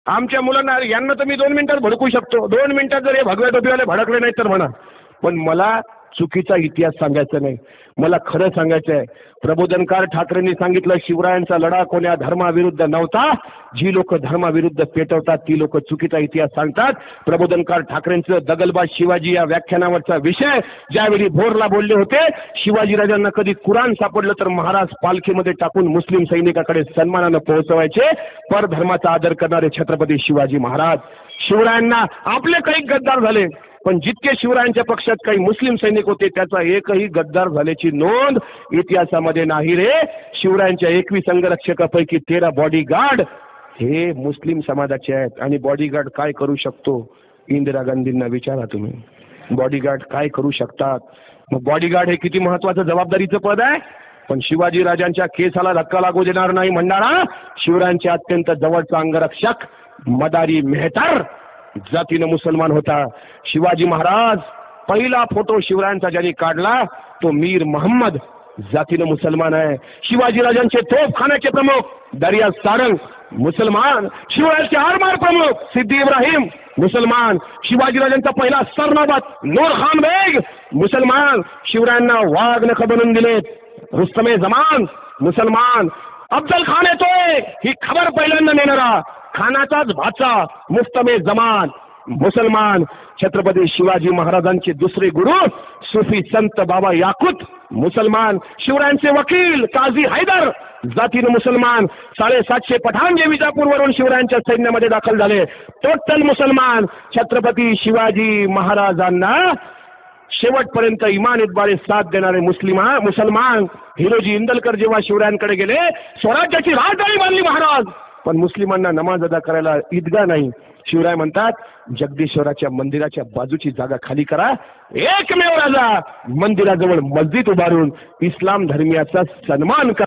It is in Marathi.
आमच्या मुलांना यांना तर मी 2 मिनिटात भडकू शकतो. 2 मिनिटात जर हे भगव्या टोपीवाले भडकले नाही तर म्हणा, पण मला चुकीचा इतिहास सांगायचा नाही, मला खरं सांगायचं आहे. प्रबोधनकार ठाकरेंनी सांगितलं, शिवरायांचा लढा कोण्या धर्माविरुद्ध नव्हता. जी लोक धर्माविरुद्ध पेटवतात ती लोक चुकीचा इतिहास सांगतात. प्रबोधनकार ठाकरेंचं दगलबाज शिवाजी या व्याख्यानावरचा विषय ज्यावेळी भोरला बोलले होते, शिवाजीराजांना कधी कुराण सापडलं तर महाराज पालखीमध्ये टाकून मुस्लिम सैनिकाकडे सन्मानानं पोहोचवायचे. परधर्माचा आदर करणारे छत्रपती शिवाजी महाराज. शिवरायांना आपले काही गद्दार झाले, पण जितके शिवरायांच्या पक्षात काही मुस्लिम सैनिक होते त्याचा एकही गद्दार झाल्याची नोंद इतिहासामध्ये नाही रे. शिवरायांच्या 21 अंगरक्षकापैकी 13 बॉडीगार्ड हे मुस्लिम समाजाचे आहेत. आणि बॉडीगार्ड काय करू शकतो? इंदिरा गांधींना विचारा तुम्ही, बॉडीगार्ड काय करू शकतात? मग बॉडीगार्ड हे किती महत्वाचं जबाबदारीचं पद आहे. पण शिवाजी राजांच्या केसाला धक्का लागू देणार नाही म्हणणारा शिवरायांचे अत्यंत जवळचा अंगरक्षक मदारी मेहतर जातीनं मुसलमान होता. शिवाजी महाराज पहिला फोटो शिवरायांचा ज्यांनी काढला तो मीर मोहम्मद जातीनं मुसलमान आहे. शिवाजीराजांचे तोफखान्याचे प्रमुख दर्या सारंग मुसलमान. शिवरायांचे आरमार प्रमुख सिद्दी इब्राहिम मुसलमान. शिवाजीराजांचा पहिला सरनौबत नूर खान बेग मुसलमान. शिवरायांना वाघ नख बनवून दिलेत रुस्तमे जमान मुसलमान. अफजल खान येतोय ही खबर पहिल्यांदा नेणारा खानाचाच भाचा मुस्तमे जमान मुसलमान. छत्रपती शिवाजी महाराजांचे दुसरे गुरु सुफी संत बाबा याकूत मुसलमान. शिवरायांचे वकील काझी हैदर जातीनं मुसलमान. 750 पठाण जे विजापूरवरून शिवरायांच्या सैन्यामध्ये दाखल झाले टोटल मुसलमान. छत्रपती शिवाजी महाराजांना शेवटपर्यंत इमान इतबारे साथ देणारे मुसलमान. हिरोजी इंदलकर जेव्हा शिवरायांकडे गेले, स्वराज्याची राजधानी बांधली महाराज, पण मुस्लिमांना नमाज अदा करायला ईदगाह नाही. शिवराय म्हणतात, जगदीश्वराच्या मंदिराच्या बाजूची जागा खाली करा. एकमेव राजा मंदिराजवळ मस्जिद उभारून इस्लाम धर्मियाचा सन्मान करा.